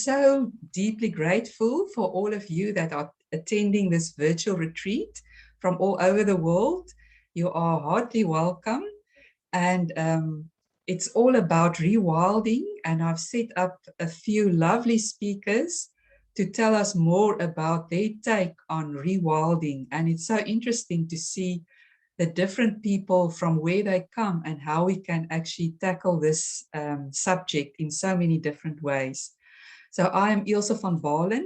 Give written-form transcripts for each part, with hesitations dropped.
so deeply grateful for all of you that are attending this virtual retreat from all over the world. You are heartily welcome. And it's all about rewilding. And I've set up a few lovely speakers to tell us more about their take on rewilding. And it's so interesting to see the different people from where they come and how we can actually tackle this subject in so many different ways. So I'm Ilse van Balen,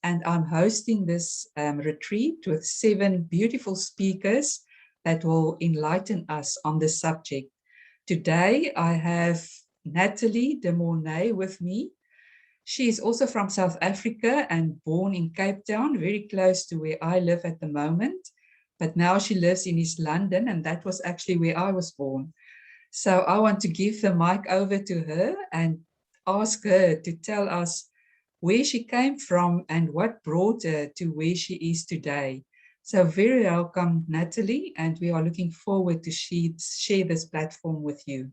and I'm hosting this retreat with 7 beautiful speakers that will enlighten us on this subject. Today, I have Natalie de Mornay with me. She is also from South Africa and born in Cape Town, very close to where I live at the moment. But now she lives in East London, and that was actually where I was born. So I want to give the mic over to her and ask her to tell us where she came from and what brought her to where she is today. So very welcome, Natalie, and we are looking forward to share this platform with you.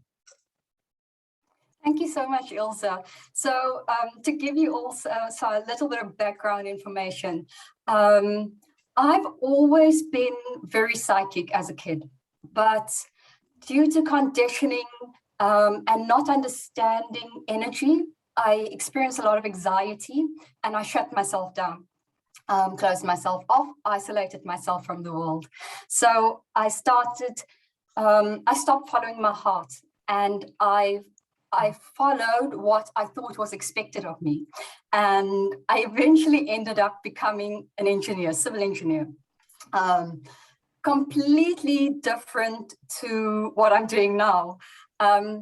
Thank you so much, Ilse. So to give you also a little bit of background information, I've always been very psychic as a kid, but due to conditioning and not understanding energy, I experienced a lot of anxiety and I shut myself down. Closed myself off, isolated myself from the world. So I stopped following my heart, and I followed what I thought was expected of me. And I eventually ended up becoming an engineer, civil engineer. Completely different to what I'm doing now. I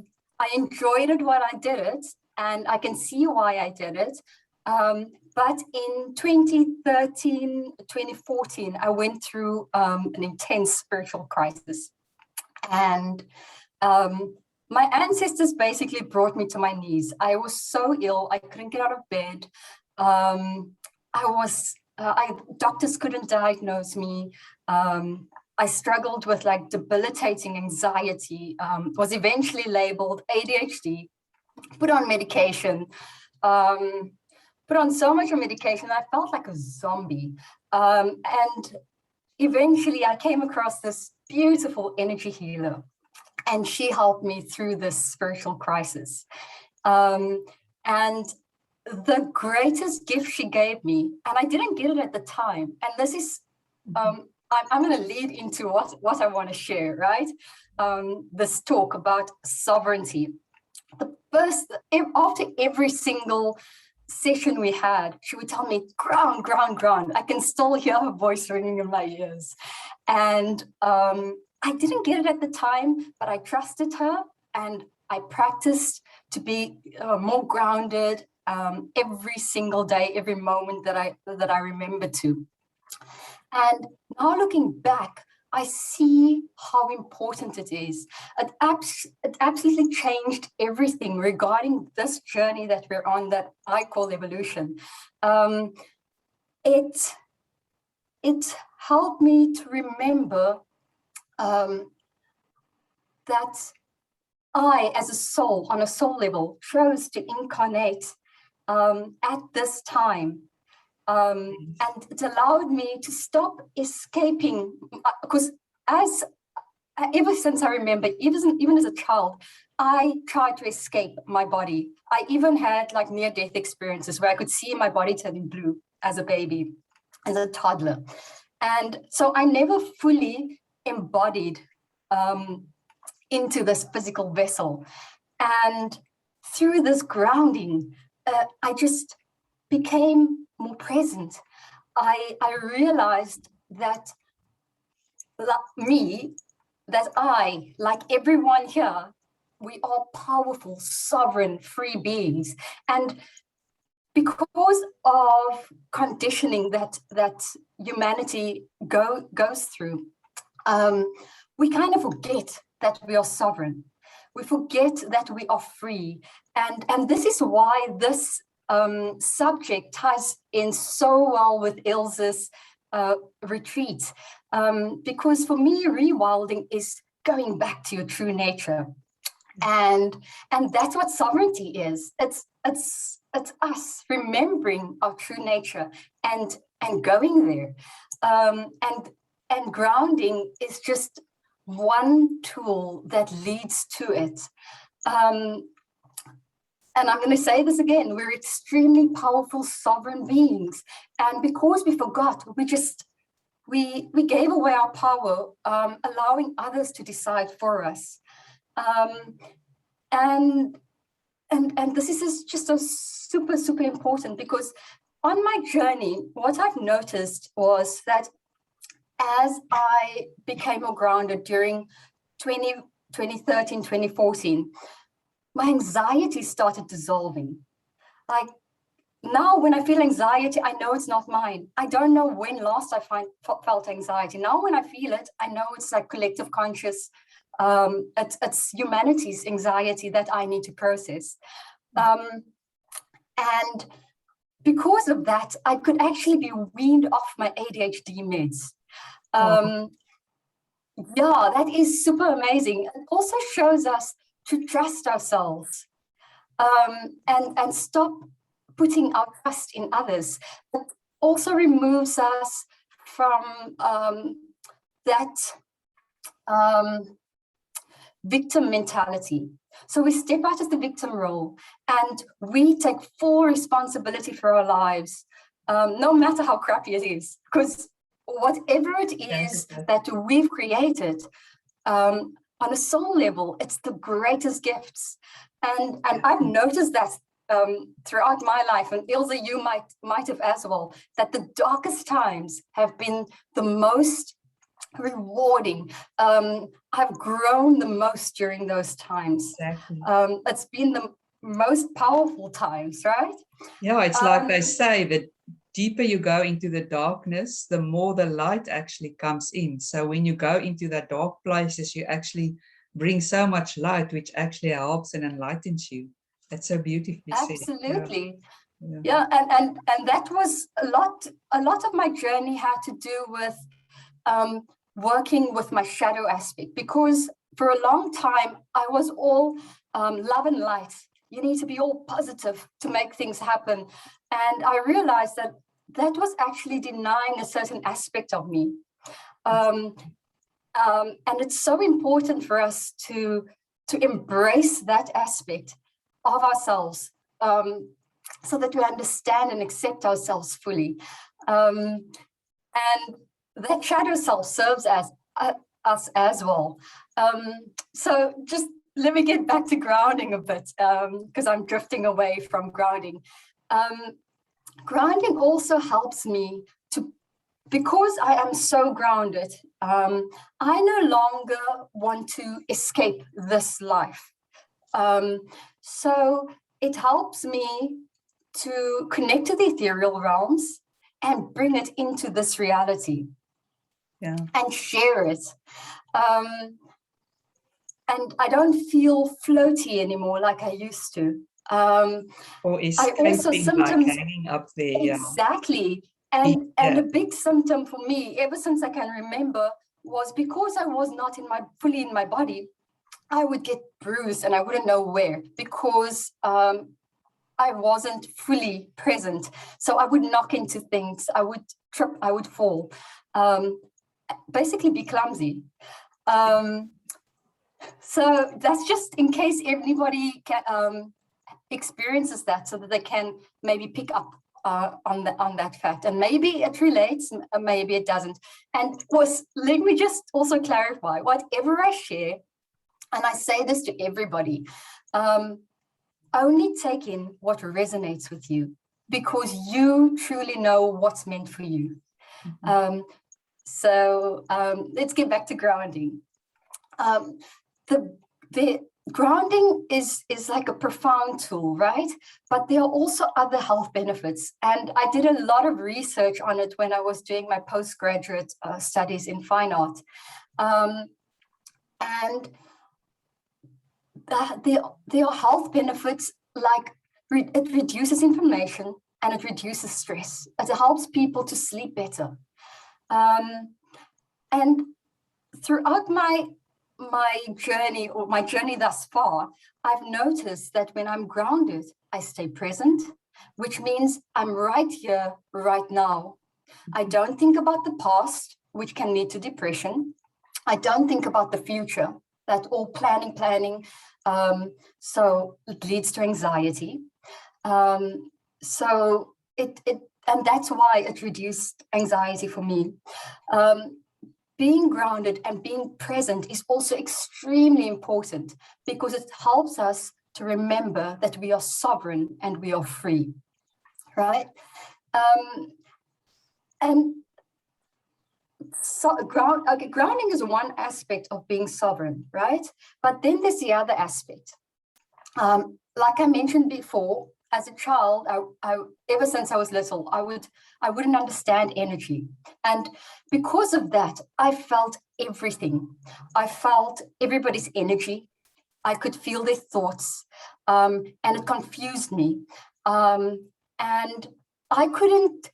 enjoyed it when I did it, and I can see why I did it. But in 2013, 2014, I went through an intense spiritual crisis. And my ancestors basically brought me to my knees. I was so ill, I couldn't get out of bed. Doctors couldn't diagnose me. I struggled with like debilitating anxiety, was eventually labeled ADHD, put on medication. Put on so much medication, I felt like a zombie. And eventually I came across this beautiful energy healer, and she helped me through this spiritual crisis. And the greatest gift she gave me, and I didn't get it at the time, and this is, I'm going to lead into what I want to share, right? This talk about sovereignty. After every single session we had, she would tell me, ground, ground, ground. I can still hear her voice ringing in my ears. And I didn't get it at the time, but I trusted her and I practiced to be more grounded every single day, every moment that I remember to. And now looking back, I see how important it is. It absolutely changed everything regarding this journey that we're on, that I call evolution. It helped me to remember that I, as a soul, on a soul level, chose to incarnate at this time. And it allowed me to stop escaping, because ever since I remember, even as a child, I tried to escape my body. I even had like near-death experiences where I could see my body turning blue as a baby, as a toddler. And so I never fully embodied into this physical vessel. And through this grounding, I just became more present. I realized that I, like everyone here, we are powerful, sovereign, free beings. And because of conditioning that humanity goes through, we kind of forget that we are sovereign. We forget that we are free. And this is why this subject ties in so well with Ilse's retreat. Because for me, rewilding is going back to your true nature. And that's what sovereignty is. it's us remembering our true nature and going there. And grounding is just one tool that leads to it. And I'm going to say this again, we're extremely powerful sovereign beings. And because we forgot, we gave away our power, allowing others to decide for us. And this is just a super, super important, because on my journey, what I've noticed was that as I became more grounded during 2013, 2014, my anxiety started dissolving. Like now when I feel anxiety, I know it's not mine. I don't know when last I felt anxiety. Now when I feel it, I know it's like collective conscious, it's humanity's anxiety that I need to process. And because of that, I could actually be weaned off my ADHD meds. Yeah, that is super amazing. It also shows us to trust ourselves, and stop putting our trust in others. It also removes us from that victim mentality. So we step out of the victim role and we take full responsibility for our lives, no matter how crappy it is, because whatever it is that we've created, on a soul level, it's the greatest gifts. And I've noticed that throughout my life, and Ilse, you might have as well, that the darkest times have been the most rewarding. I've grown the most during those times. Exactly. It's been the most powerful times, right? Yeah, it's like they say, the deeper you go into the darkness, the more the light actually comes in. So when you go into the dark places, you actually bring so much light, which actually helps and enlightens you. That's so beautifully said. Absolutely. Yeah. And that was a lot of my journey had to do with working with my shadow aspect, because for a long time I was all love and light. You need to be all positive to make things happen. And I realized that was actually denying a certain aspect of me. And it's so important for us to embrace that aspect of ourselves, so that we understand and accept ourselves fully. And that shadow self serves as us as well. So just let me get back to grounding a bit, because I'm drifting away from grounding. Grounding also helps me to, because I am so grounded, I no longer want to escape this life. So it helps me to connect to the ethereal realms and bring it into this reality. And share it. And I don't feel floaty anymore like I used to. Or escaping, like hanging up there. Exactly. And a big symptom for me, ever since I can remember, was because I was not fully in my body, I would get bruised and I wouldn't know where, because I wasn't fully present. So I would knock into things, I would trip, I would fall, basically be clumsy. So that's just in case anybody experiences that, so that they can maybe pick up on that fact. And maybe it relates, maybe it doesn't. And let me just also clarify, whatever I share, and I say this to everybody, only take in what resonates with you, because you truly know what's meant for you. So let's get back to grounding. The grounding is like a profound tool, right? But there are also other health benefits. And I did a lot of research on it when I was doing my postgraduate studies in fine art. And there are health benefits, like it reduces inflammation and it reduces stress. It helps people to sleep better. And throughout my journey thus far, I've noticed that when I'm grounded, I stay present, which means I'm right here, right now. I don't think about the past, which can lead to depression. I don't think about the future. That's all planning. So it leads to anxiety. So and that's why it reduced anxiety for me. Being grounded and being present is also extremely important because it helps us to remember that we are sovereign and we are free, right? And so grounding is one aspect of being sovereign, right? But then there's the other aspect. Like I mentioned before, as a child, I ever since I was little, I wouldn't understand energy. And because of that, I felt everything. I felt everybody's energy. I could feel their thoughts, and it confused me. And I couldn't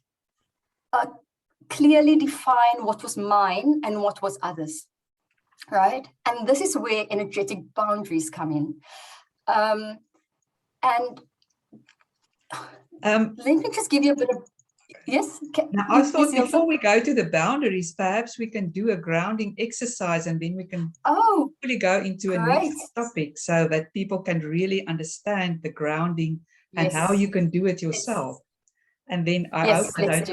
clearly define what was mine and what was others, right? And this is where energetic boundaries come in. And let me just give you a bit of, yes? Now, I thought before we go to the boundaries, perhaps we can do a grounding exercise and then we can really go into a next topic so that people can really understand the grounding and how you can do it yourself. And then I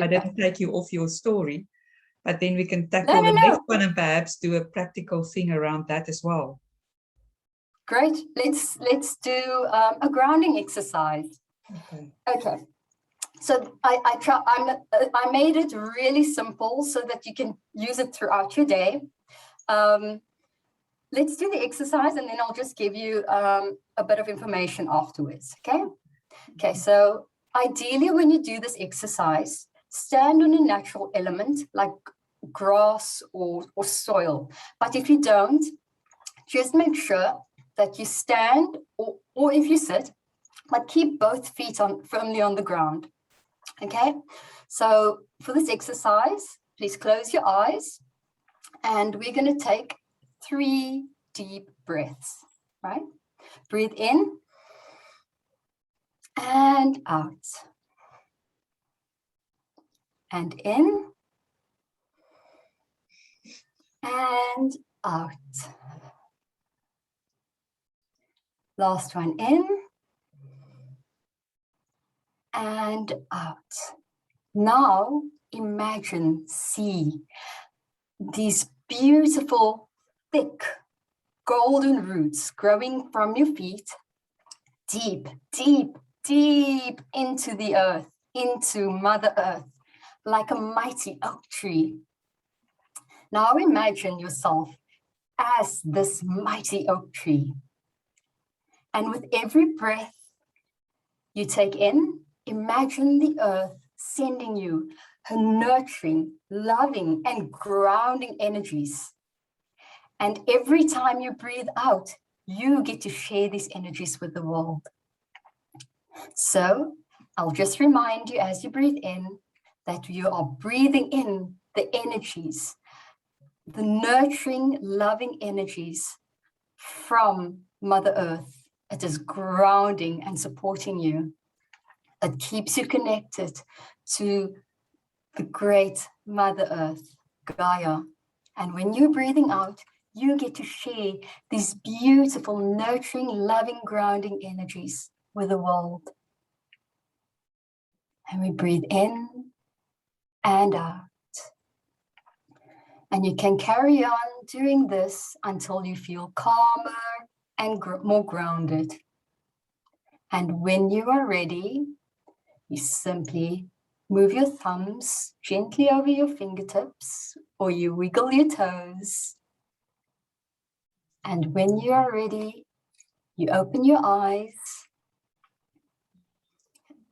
didn't take you off your story, but then we can tackle the next one and perhaps do a practical thing around that as well. Great. Let's do a grounding exercise. Okay. So I made it really simple so that you can use it throughout your day. Let's do the exercise and then I'll just give you a bit of information afterwards. Okay. Okay. So ideally, when you do this exercise, stand on a natural element like grass or soil. But if you don't, just make sure that you stand or if you sit, but keep both feet firmly on the ground. Okay, so for this exercise, please close your eyes and we're going to take 3 deep breaths, right? Breathe in and out. And in and out. Last one in and out. Now see these beautiful, thick, golden roots growing from your feet deep, deep, deep into the earth, into Mother Earth, like a mighty oak tree. Now imagine yourself as this mighty oak tree. And with every breath you take in, imagine the earth sending you her nurturing, loving, and grounding energies. And every time you breathe out, you get to share these energies with the world. So I'll just remind you as you breathe in that you are breathing in the energies, the nurturing, loving energies from Mother Earth. It is grounding and supporting you. It keeps you connected to the great Mother Earth, Gaia. And when you're breathing out, you get to share these beautiful, nurturing, loving, grounding energies with the world. And we breathe in and out. And you can carry on doing this until you feel calmer and more grounded. And when you are ready, you simply move your thumbs gently over your fingertips or you wiggle your toes. And when you are ready, you open your eyes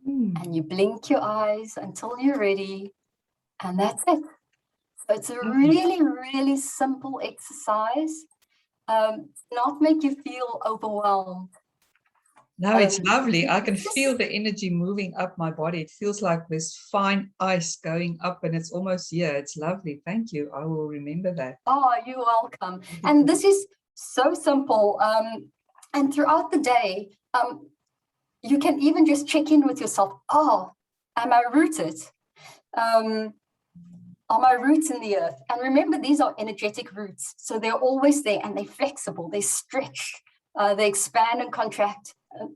and you blink your eyes until you're ready. And that's it. So it's a really, really simple exercise. Not make you feel overwhelmed. No, it's lovely. I can feel the energy moving up my body. It feels like this fine ice going up and it's almost here. It's lovely. Thank you. I will remember that. Oh, you're welcome. And this is so simple. And throughout the day, you can even just check in with yourself. Oh, am I rooted? Are my roots in the earth? And remember, these are energetic roots. So they're always there, and they're flexible, they stretch, they expand and contract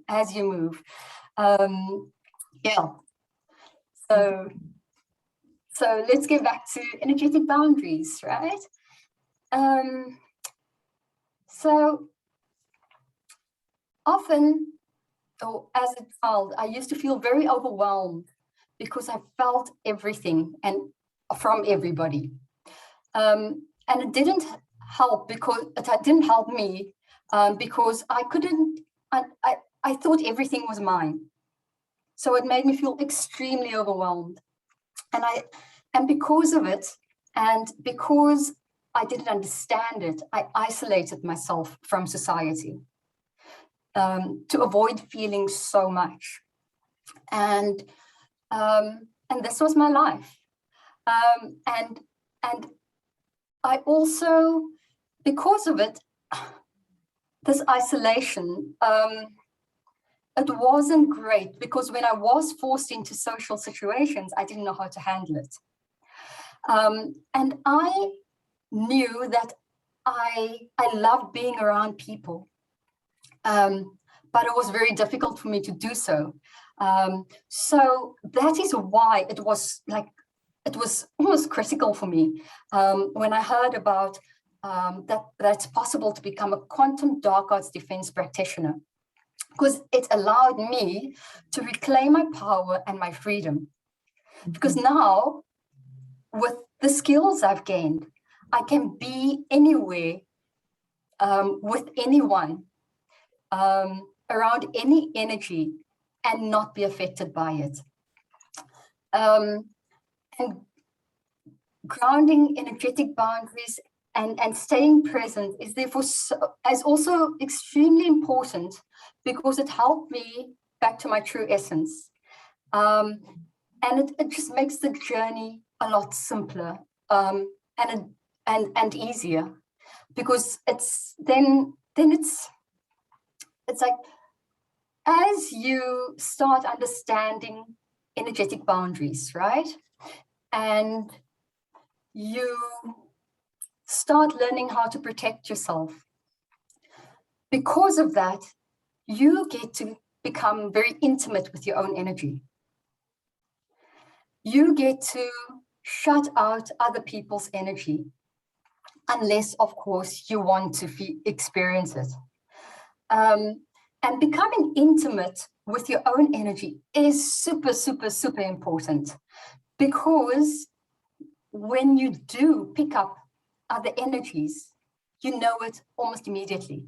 as you move. Yeah. So let's get back to energetic boundaries, right? So often, or as a child, I used to feel very overwhelmed because I felt everything and from everybody. And it didn't help because it didn't help me because I couldn't, I thought everything was mine. So it made me feel extremely overwhelmed. And because of it, and because I didn't understand it, I isolated myself from society to avoid feeling so much. And this was my life. And I also, because of it, this isolation, it wasn't great because when I was forced into social situations, I didn't know how to handle it. And I knew that I loved being around people, but it was very difficult for me to do so. So that is why it was almost critical for me when I heard about that it's possible to become a quantum dark arts defense practitioner, because it allowed me to reclaim my power and my freedom. Because now, with the skills I've gained, I can be anywhere with anyone, around any energy, and not be affected by it. And grounding energetic boundaries and staying present is therefore is also extremely important because it helped me back to my true essence. And it just makes the journey a lot simpler and easier, because it's like, as you start understanding energetic boundaries, right? And you start learning how to protect yourself. Because of that, you get to become very intimate with your own energy. You get to shut out other people's energy, unless, of course, you want to experience it. And becoming intimate with your own energy is super, super, super important, because when you do pick up other energies, you know it almost immediately.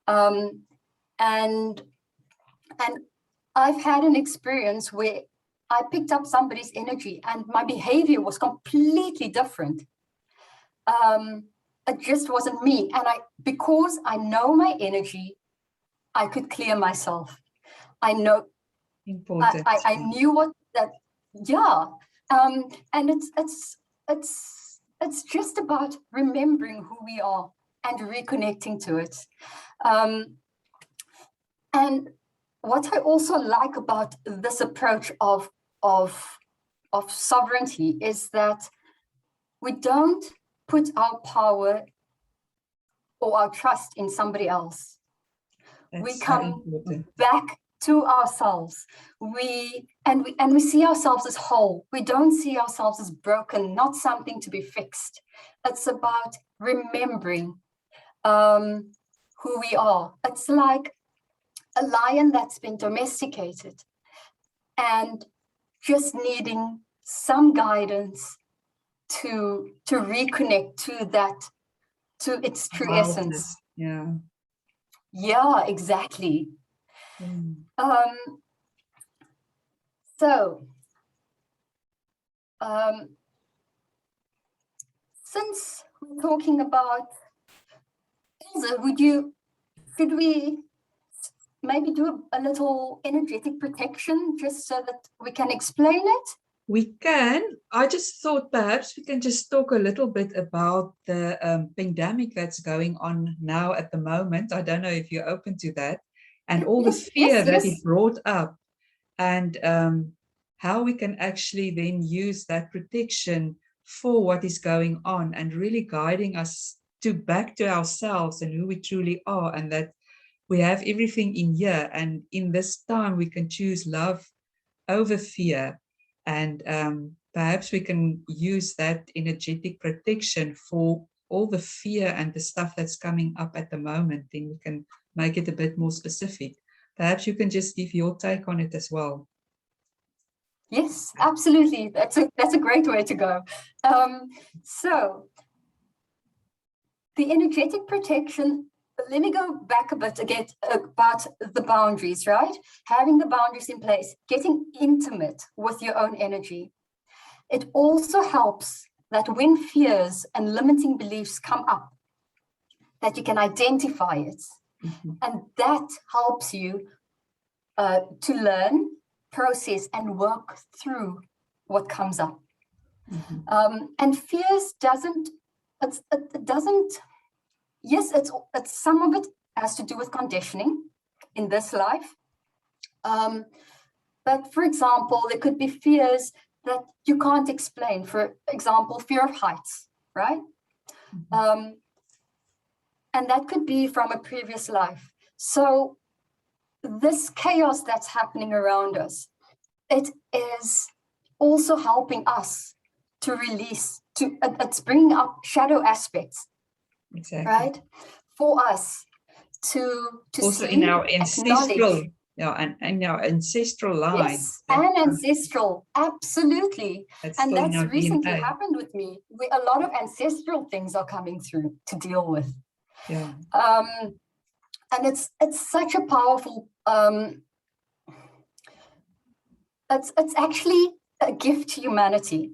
And I've had an experience where I picked up somebody's energy and my behavior was completely different. It just wasn't me. And because I know my energy, I could clear myself. I know. Important. I knew what that. Yeah. And it's just about remembering who we are and reconnecting to it. And what I also like about this approach of sovereignty is that we don't put our power or our trust in somebody else. We come back to ourselves. We see ourselves as whole. We don't see ourselves as broken, not something to be fixed. It's about remembering who we are. It's like a lion that's been domesticated and just needing some guidance to reconnect to its true essence. Yeah, exactly. So since we're talking about Ilse, should we maybe do a little energetic protection just so that we can explain it? We can. I just thought perhaps we can just talk a little bit about the pandemic that's going on now at the moment. I don't know if you're open to that. and all the Yes, yes, fear that yes. it brought up, and how we can actually then use that protection for what is going on, and really guiding us to back to ourselves and who we truly are, and that we have everything in here, and in this time we can choose love over fear, and perhaps we can use that energetic protection for all the fear and the stuff that's coming up at the moment. Then we can make it a bit more specific. Perhaps you can just give your take on it as well. Yes, absolutely. That's a great way to go. So the energetic protection, let me go back a bit again about the boundaries, right? Having the boundaries in place, getting intimate with your own energy. It also helps that when fears and limiting beliefs come up, that you can identify it. Mm-hmm. And that helps you to learn, process, and work through what comes up. Mm-hmm. And fears it doesn't, yes, it's some of it has to do with conditioning in this life. But for example, there could be fears that you can't explain. For example, fear of heights, right? Mm-hmm. And that could be from a previous life. So this chaos that's happening around us, it is also helping us to release, it's bringing up shadow aspects, exactly, right? For us to also see, in our ancestral, yeah, and our ancestral line. Yes, and ancestral, absolutely. And that's recently DNA. Happened with me. A lot of ancestral things are coming through to deal with. Yeah. And it's such a powerful, it's actually a gift to humanity.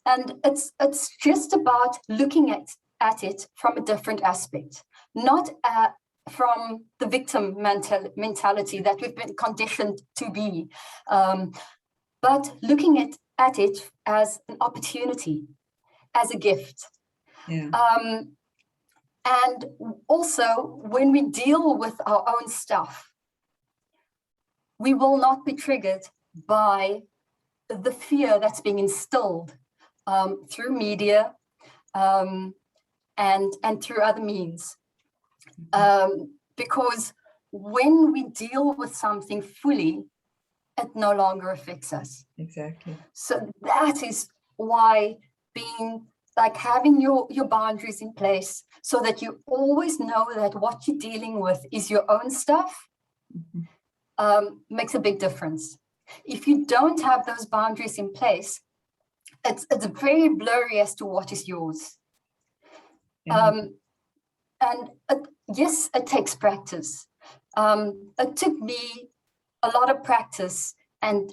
And it's just about looking at it from a different aspect, not from the victim mentality that we've been conditioned to be, but looking at it as an opportunity, as a gift. Yeah. And also, when we deal with our own stuff, we will not be triggered by the fear that's being instilled through media and through other means. Because when we deal with something fully, it no longer affects us. Exactly. So that is why having your boundaries in place, so that you always know that what you're dealing with is your own stuff, makes a big difference. If you don't have those boundaries in place, it's very blurry as to what is yours. Yeah. And yes, it takes practice. It took me a lot of practice and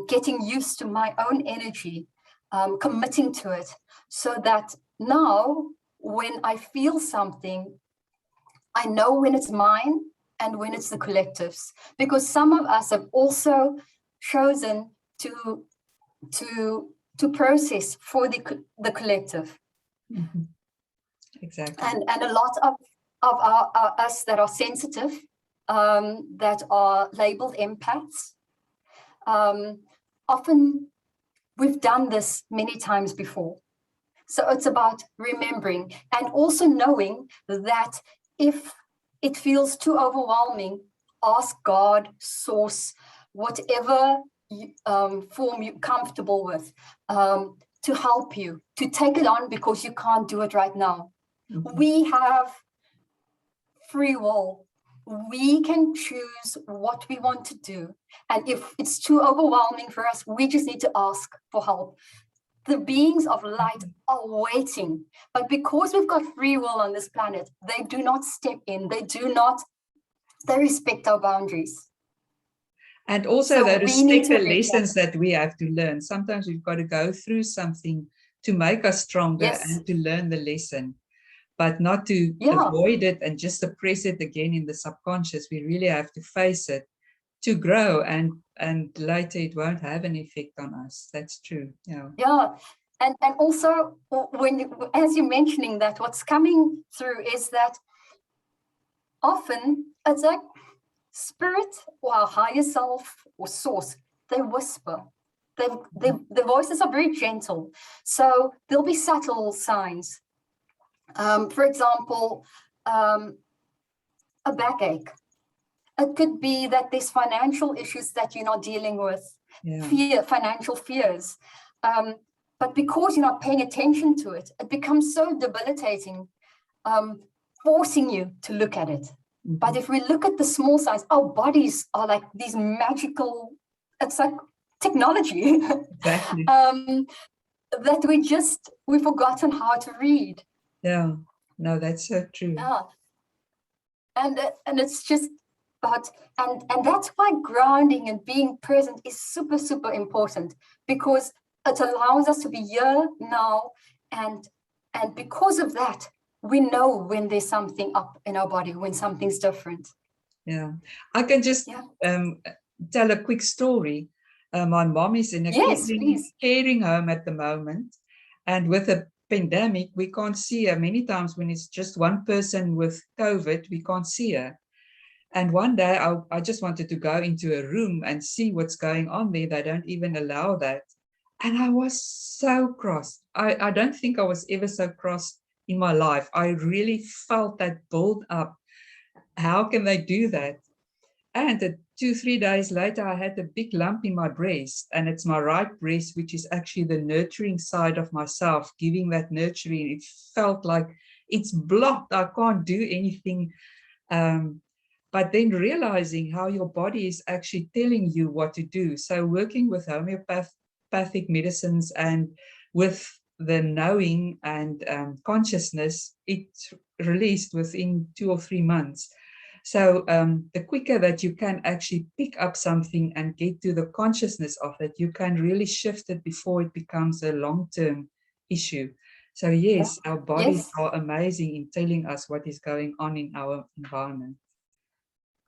getting used to my own energy, committing to it, so that now when I feel something, I know when it's mine and when it's the collective's, because some of us have also chosen to process for the collective. Mm-hmm. Exactly. And a lot of us that are sensitive, that are labeled empaths, often we've done this many times before. So it's about remembering and also knowing that if it feels too overwhelming, ask God, source, whatever form you're comfortable with, to help you, to take it on, because you can't do it right now. Mm-hmm. We have free will. We can choose what we want to do. And if it's too overwhelming for us, we just need to ask for help. The beings of light are waiting, but because we've got free will on this planet, they do not step in. They respect our boundaries. And also they respect the lessons that we have to learn. Sometimes we've got to go through something to make us stronger. Yes. And to learn the lesson, but not to avoid it and just suppress it again in the subconscious. We really have to face it to grow, and later it won't have an effect on us. That's true. Yeah. And also, as you're mentioning that, what's coming through is that often it's like spirit or our higher self or source, they whisper. The voices are very gentle. So there'll be subtle signs. For example, a backache. It could be that there's financial issues that you're not dealing with, financial fears. But because you're not paying attention to it, it becomes so debilitating, forcing you to look at it. Mm-hmm. But if we look at the small signs, our bodies are like these magical, it's like technology. Exactly. That we've forgotten how to read. Yeah, no, that's so true. Yeah. And it's just, and that's why grounding and being present is super, super important, because it allows us to be here now, and because of that, we know when there's something up in our body, when something's different. Yeah, I can just tell a quick story. My mom is in a caring home at the moment, and with a pandemic, we can't see her. Many times when it's just one person with COVID, we can't see her. And one day I just wanted to go into a room and see what's going on there. They don't even allow that. And I was so cross. I don't think I was ever so cross in my life. I really felt that build up. How can they do that? And 2-3 days later, I had a big lump in my breast, and it's my right breast, which is actually the nurturing side of myself, giving that nurturing. It felt like it's blocked. I can't do anything. But then realizing how your body is actually telling you what to do. So working with homeopathic medicines and with the knowing and consciousness, it's released within 2 or 3 months. So the quicker that you can actually pick up something and get to the consciousness of it, you can really shift it before it becomes a long-term issue. So yes, our bodies are amazing in telling us what is going on in our environment.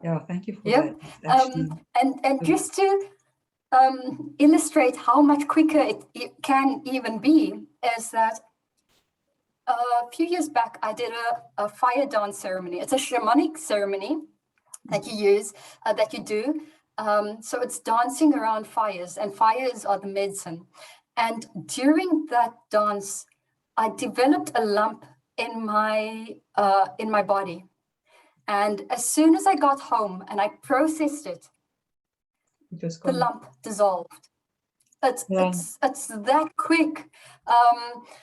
Yeah, thank you for that. And just to illustrate how much quicker it can even be, is that a few years back, I did a fire dance ceremony. It's a shamanic ceremony that you use, that you do. So it's dancing around fires, and fires are the medicine. And during that dance, I developed a lump in my body. And as soon as I got home and I processed it, the lump dissolved. It's that quick.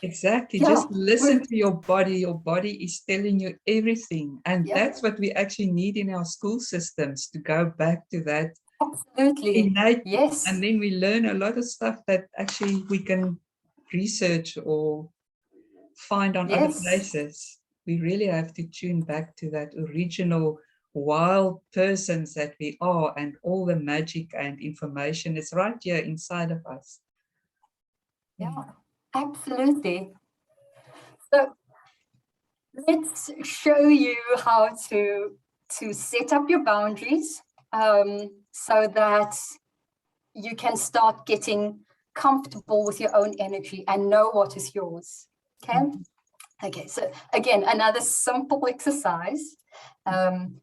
Exactly. Just listen to your body. Your body is telling you everything. And that's what we actually need in our school systems, to go back to that. Absolutely. Innate. Yes. And then we learn a lot of stuff that actually we can research or find on other places. We really have to tune back to that original wild persons that we are, and all the magic and information is right here inside of us. Yeah, absolutely. So let's show you how to set up your boundaries, so that you can start getting comfortable with your own energy and know what is yours. Okay. Mm-hmm. Okay, so again, another simple exercise.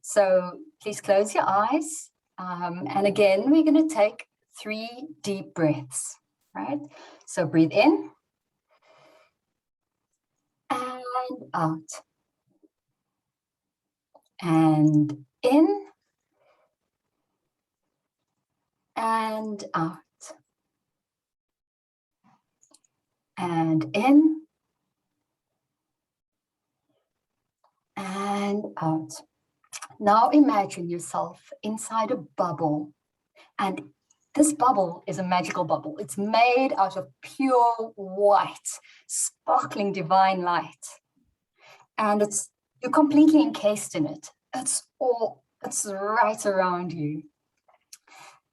So please close your eyes. And again, we're going to take 3 deep breaths, right? So breathe in and out. And in and out. And in and out. Now imagine yourself inside a bubble, and this bubble is a magical bubble. It's made out of pure white, sparkling divine light. And you're completely encased in it. It's right around you.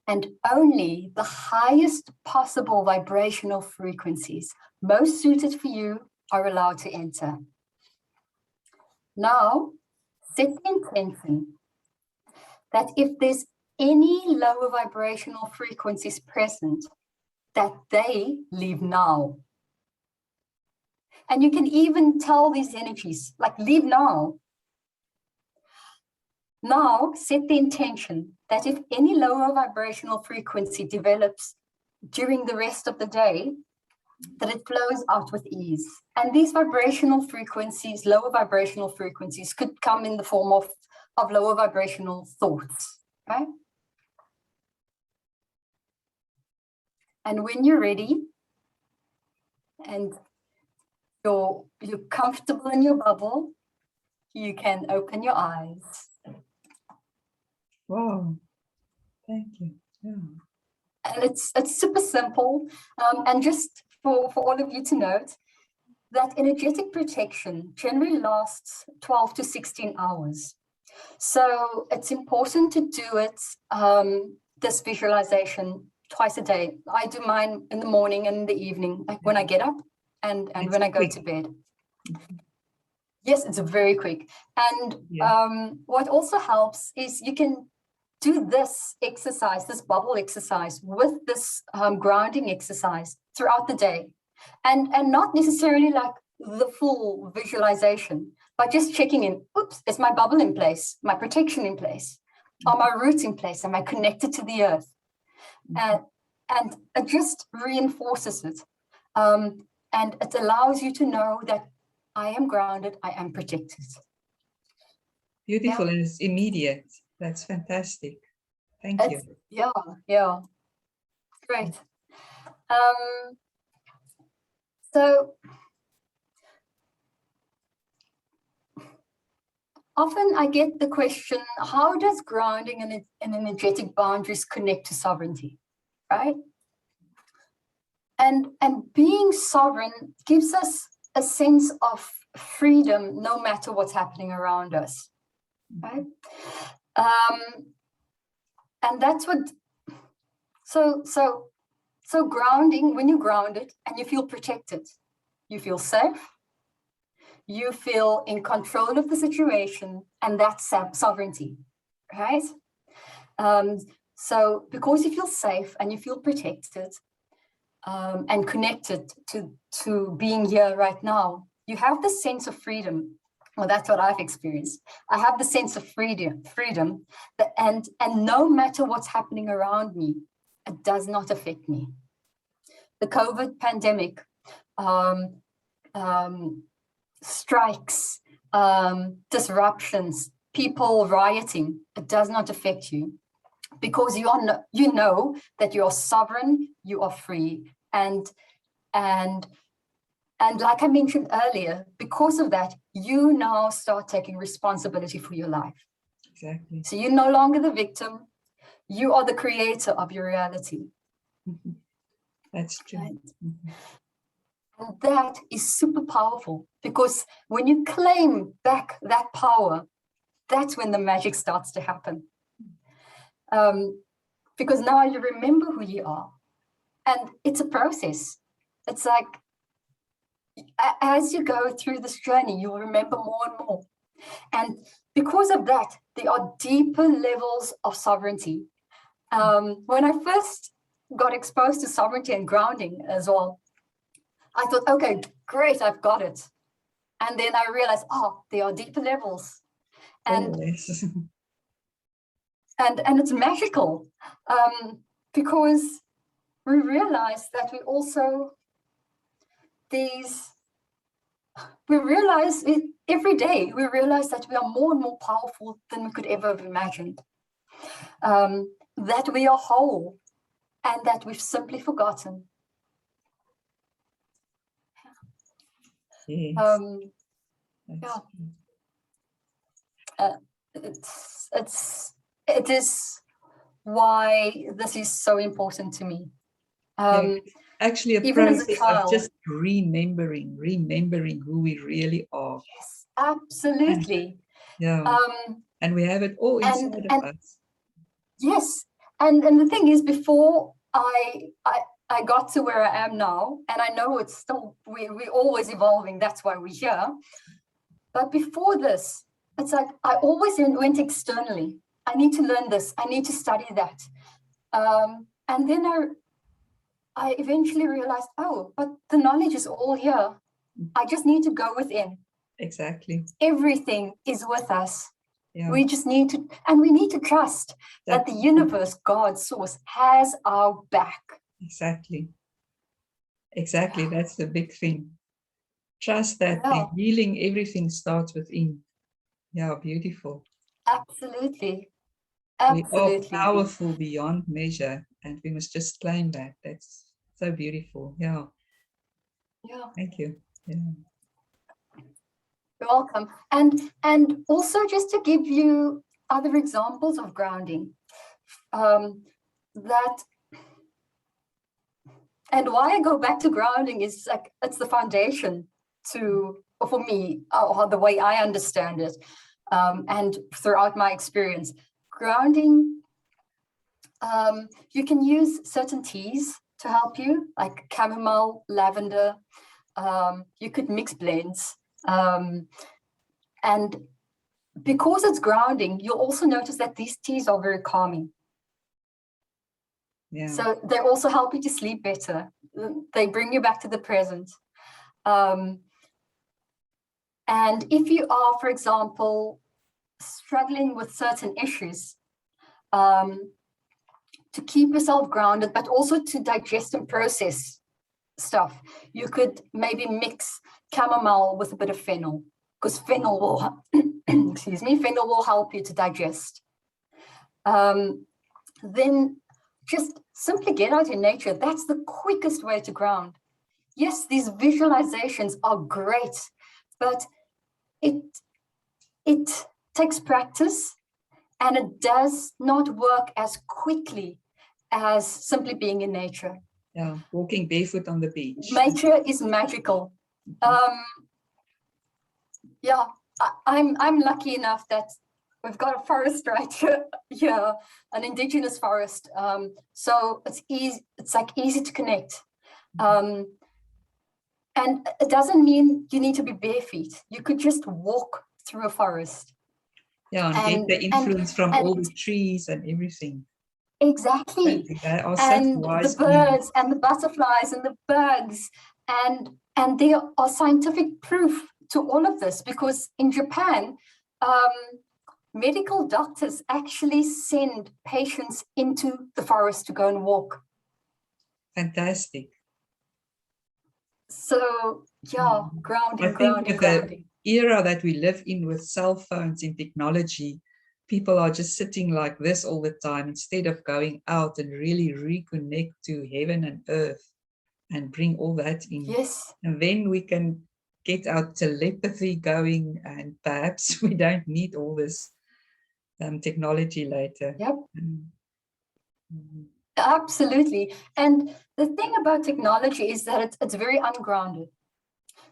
And only the highest possible vibrational frequencies, most suited for you, are allowed to enter. Now, set the intention that if there's any lower vibrational frequencies present, that they leave now. And you can even tell these energies, like, leave now. Now set the intention that if any lower vibrational frequency develops during the rest of the day, that it flows out with ease. And these vibrational frequencies, lower vibrational frequencies, could come in the form of lower vibrational thoughts, right? And when you're ready and you're comfortable in your bubble, you can open your eyes. Wow, thank you. Yeah. And it's super simple. And just for all of you to note, that energetic protection generally lasts 12 to 16 hours. So it's important to do it, this visualization, twice a day. I do mine in the morning and in the evening, like when I get up and when I go to bed. Yes, it's very quick. And what also helps is you can do this exercise, this bubble exercise, with this grounding exercise throughout the day. And not necessarily like the full visualization, but just checking in, oops, is my bubble in place? My protection in place? Are my roots in place? Am I connected to the earth? And it just reinforces it. And it allows you to know that I am grounded, I am protected. Beautiful, and it's immediate. That's fantastic. Thank you. Yeah. Great. So often I get the question, how does grounding and energetic boundaries connect to sovereignty, right? And being sovereign gives us a sense of freedom no matter what's happening around us, right? And that's what, so grounding, when you're grounded and you feel protected, you feel safe, you feel in control of the situation, and that's sovereignty, right? So because you feel safe and you feel protected and connected to being here right now, you have this sense of freedom. Well, that's what I've experienced. I have the sense of freedom, and no matter what's happening around me, it does not affect me. The COVID pandemic, strikes, disruptions, people rioting, it does not affect you, because you know that you are sovereign, you are free, and like I mentioned earlier, because of that, you now start taking responsibility for your life. Exactly. So you're no longer the victim, you are the creator of your reality. Mm-hmm. That's true. Right? Mm-hmm. And that is super powerful, because when you claim back that power, that's when the magic starts to happen. Because now you remember who you are. And it's a process. It's like, as you go through this journey, you'll remember more and more. And because of that, there are deeper levels of sovereignty. When I first got exposed to sovereignty and grounding as well, I thought, okay, great, I've got it. And then I realized, there are deeper levels. And and it's magical, because we realize that we also, we realize it every day, we realize that we are more and more powerful than we could ever have imagined. That we are whole, and that we've simply forgotten. Yes. It is why this is so important to me. Actually, a even process as a child, of just remembering who we really are. Yes, absolutely. And we have it all inside of us. Yes, and the thing is, before I got to where I am now, and I know it's still, we're always evolving, that's why we're here. But before this, it's like I always went externally. I need to learn this, I need to study that. And then I eventually realized, but the knowledge is all here. I just need to go within. Exactly. Everything is with us. Yeah. We just need to, and we need to trust that the universe, God, source, has our back. Exactly. Exactly. That's the big thing. Trust that Yeah. the healing, everything starts within. Yeah, beautiful. Absolutely. We are Absolutely. powerful beyond measure, and we must just claim that. That's so beautiful. Yeah. Yeah. Thank you. Yeah. You're welcome. And also just to give you other examples of grounding, that, and why I go back to grounding is like, it's the foundation to, for me, or the way I understand it, and throughout my experience, grounding, you can use certain teas to help you, like chamomile, lavender. You could mix blends. And because it's grounding, you'll also notice that these teas are very calming. Yeah. So they also help you to sleep better. They bring you back to the present. And if you are, for example, struggling with certain issues, to keep yourself grounded, but also to digest and process stuff, you could maybe mix chamomile with a bit of fennel, because fennel will, excuse me, fennel will help you to digest. Then just simply get out in nature. That's the quickest way to ground. Yes, these visualizations are great, but it takes practice, and it does not work as quickly as simply being in nature. Yeah, walking barefoot on the beach. Nature is magical. Yeah, I'm lucky enough that we've got a forest right here, an indigenous forest. So it's easy. It's like easy to connect. And it doesn't mean you need to be bare feet. You could just walk through a forest. Yeah, and get the influence from all the trees and everything. Exactly. They are such And wise the birds and the butterflies and the bugs. And there are scientific proof to all of this, because in Japan, medical doctors actually send patients into the forest to go and walk. Fantastic. So yeah, grounding, grounding, grounding. The era that we live in with cell phones and technology, people are just sitting like this all the time instead of going out and really reconnect to heaven and earth and bring all that in. Yes. And then we can get our telepathy going, and perhaps we don't need all this technology later. Yep. Absolutely. And the thing about technology is that it's very ungrounded.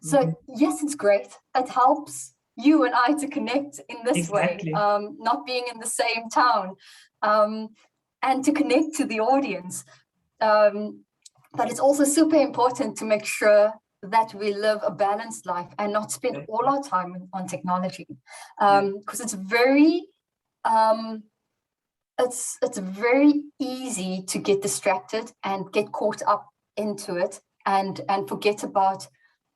So yes, it's great. It helps you and I to connect in this way, not being in the same town, and to connect to the audience. But it's also super important to make sure that we live a balanced life and not spend all our time on technology, because it's very it's very easy to get distracted and get caught up into it and forget about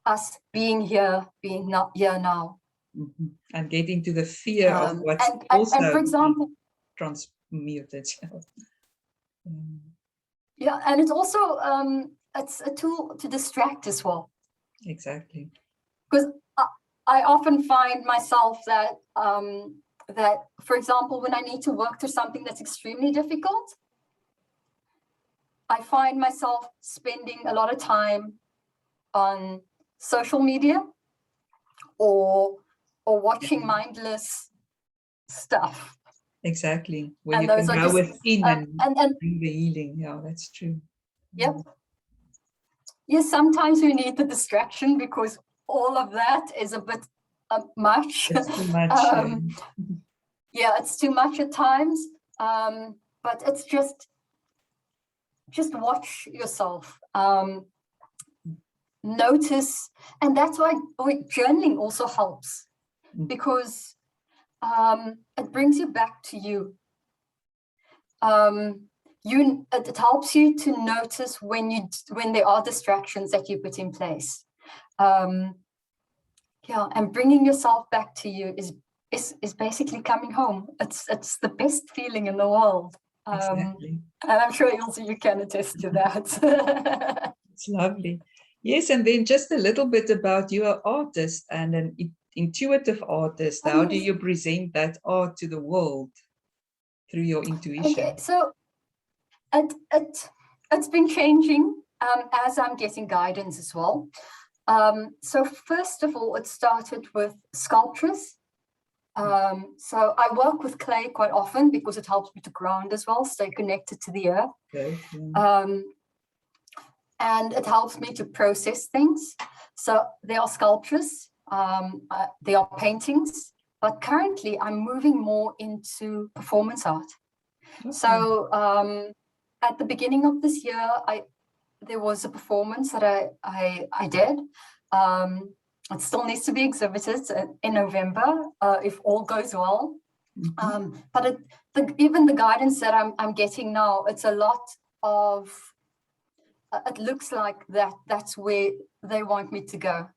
us being here, being not here now. And get into the fear of what's also and for example, transmuted. Yeah, and it's also it's a tool to distract as well. Exactly. Because I often find myself that that, for example, when I need to work through something that's extremely difficult, I find myself spending a lot of time on social media or watching mindless stuff. Exactly. When you can go within and bring the healing. Yeah, that's true. Yep. Yes, sometimes we need the distraction because all of that is a bit much. It's too much. Yeah, it's too much at times. But it's just watch yourself. Notice, and that's why journaling also helps, because it brings you back to you. It helps you to notice when there are distractions that you put in place. Yeah, and bringing yourself back to you is basically coming home. It's the best feeling in the world. Exactly. And I'm sure also you can attest to that. It's lovely. Yes, and then just a little bit about you, an artist and an intuitive artist. Oh, How do yes. you present that art to the world through your Okay, intuition? so it's been changing as I'm getting guidance as well. So first of all, it started with sculptures. So I work with clay quite often because it helps me to ground as well, stay connected to the earth. Okay. And it helps me to process things. So there are sculptures, there are paintings, but currently I'm moving more into performance art. Okay. So at the beginning of this year, there was a performance that I did. It still needs to be exhibited in November if all goes well. But even the guidance that I'm getting now, it's a lot of, it looks like that's where they want me to go.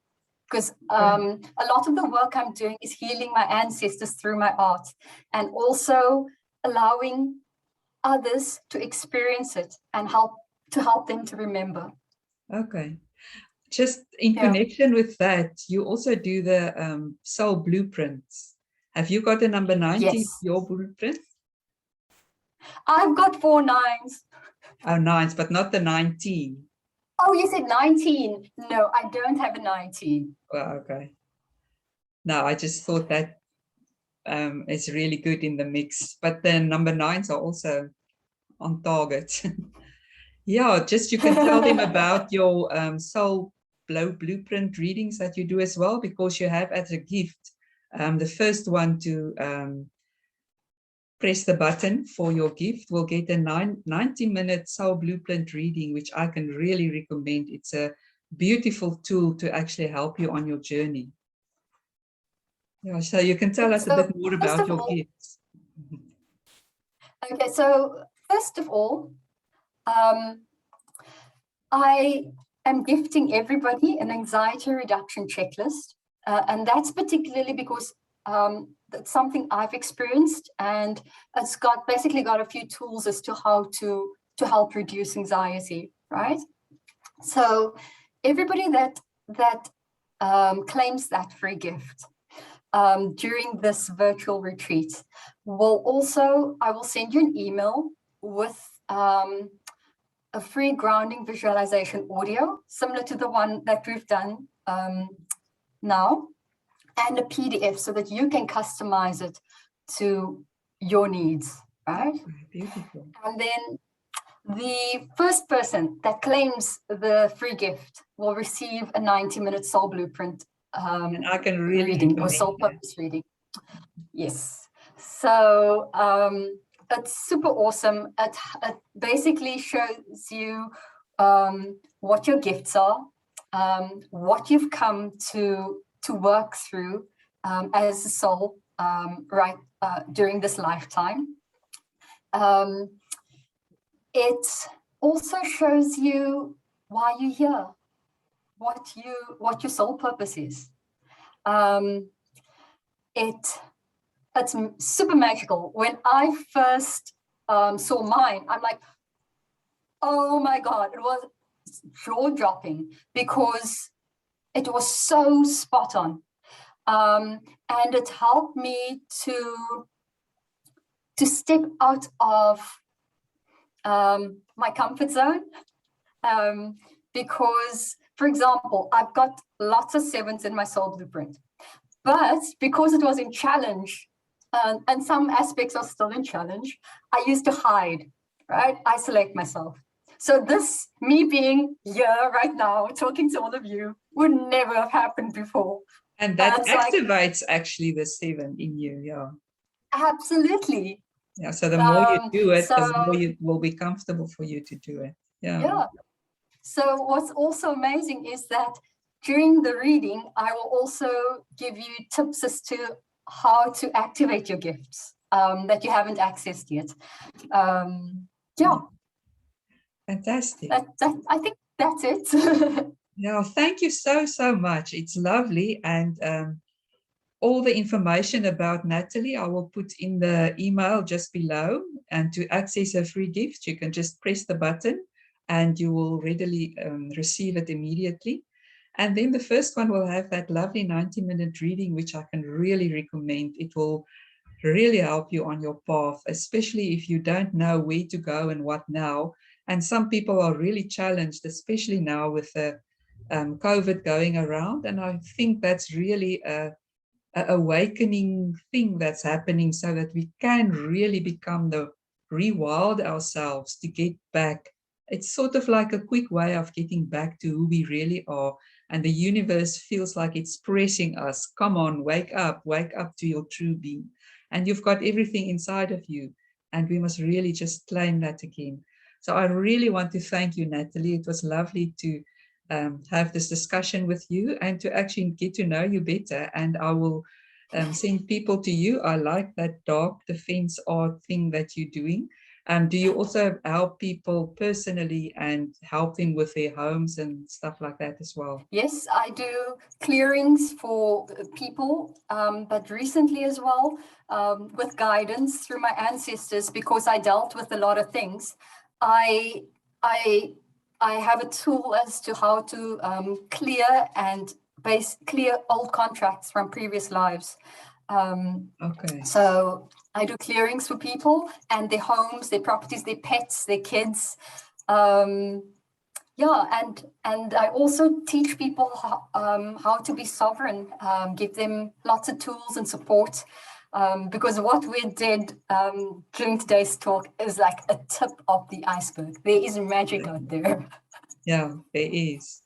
Because a lot of the work I'm doing is healing my ancestors through my art and also allowing others to experience it and help them to remember. Okay. Just in connection with that, you also do the soul blueprints. Have you got a number 19, Yes. your blueprint? I've got 4 9s. Oh, 9s, but not the 19. Oh, you said 19. No, I don't have a 19. Well, okay. No, I just thought that is really good in the mix. But the number 9s are also on target. Yeah, just you can tell them about your soul blueprint readings that you do as well, because you have as a gift the first one to press the button for your gift will get a 90-minute soul blueprint reading, which I can really recommend. It's a beautiful tool to actually help you on your journey. Yeah, so you can tell us a bit more about your gifts. Okay, so first of all, I am gifting everybody an anxiety reduction checklist. And that's particularly because that's something I've experienced, and it's basically got a few tools as to how to help reduce anxiety, right? So everybody that claims that free gift during this virtual retreat I will send you an email with a free grounding visualization audio, similar to the one that we've done now, and a PDF so that you can customize it to your needs, right? Beautiful. And then the first person that claims the free gift will receive a 90-minute soul blueprint and I can really reading or soul purpose reading. Yes. So it's super awesome. It basically shows you what your gifts are, what you've come to work through as a soul during this lifetime. It also shows you why you're here, what your soul purpose is. It's super magical. When I first saw mine, I'm like, oh my God, it was jaw-dropping because it was so spot on. And it helped me to step out of my comfort zone. Because, for example, I've got lots of 7s in my soul blueprint. But because it was in challenge, and some aspects are still in challenge, I used to hide, right? Isolate myself. So this, me being here right now, talking to all of you, would never have happened before. And that activates actually the 7 in you, yeah. Absolutely. Yeah, so the more you do it, the more it will be comfortable for you to do it. Yeah. Yeah. So what's also amazing is that during the reading, I will also give you tips as to how to activate your gifts that you haven't accessed yet. Yeah. Fantastic. I think that's it. Yeah, thank you so much. It's lovely. And all the information about Natalie, I will put in the email just below. And to access a free gift, you can just press the button and you will readily receive it immediately. And then the first one will have that lovely 90-minute reading, which I can really recommend. It will really help you on your path, especially if you don't know where to go and what now. And some people are really challenged, especially now with the COVID going around. And I think that's really a awakening thing that's happening so that we can really become the rewild ourselves to get back. It's sort of like a quick way of getting back to who we really are. And the universe feels like it's pressing us. Come on, wake up to your true being. And you've got everything inside of you. And we must really just claim that again. So I really want to thank you, Natalie. It was lovely to have this discussion with you and to actually get to know you better. And I will send people to you. I like that dark defense art thing that you're doing. Do you also help people personally and help them with their homes and stuff like that as well? Yes, I do clearings for people, but recently as well, with guidance through my ancestors, because I dealt with a lot of things. I have a tool as to how to clear and clear old contracts from previous lives. Okay. So I do clearings for people and their homes, their properties, their pets, their kids. Yeah, and I also teach people how to be sovereign, give them lots of tools and support, because what we did during today's talk is like a tip of the iceberg. There is magic out there. Yeah, there is.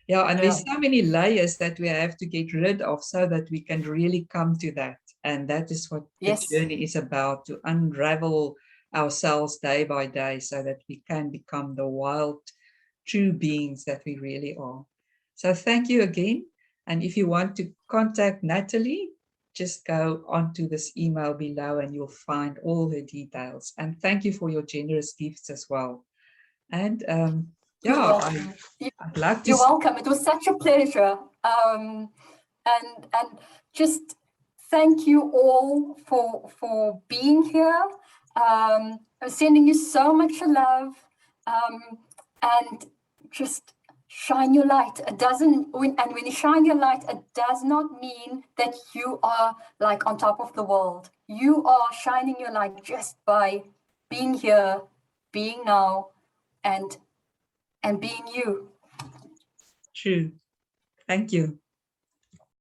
Yeah, and there's so many layers that we have to get rid of so that we can really come to that. And that is what the journey is about, to unravel ourselves day by day so that we can become the wild, true beings that we really are. So thank you again. And if you want to contact Natalie, just go onto this email below and you'll find all her details. And thank you for your generous gifts as well. And You're yeah, welcome. I'd like to. You're welcome. It was such a pleasure. And just thank you all for being here. I'm sending you so much love, and just shine your light. It doesn't, and when you shine your light, it does not mean that you are like on top of the world. You are shining your light just by being here, being now, and being you. True. Thank you.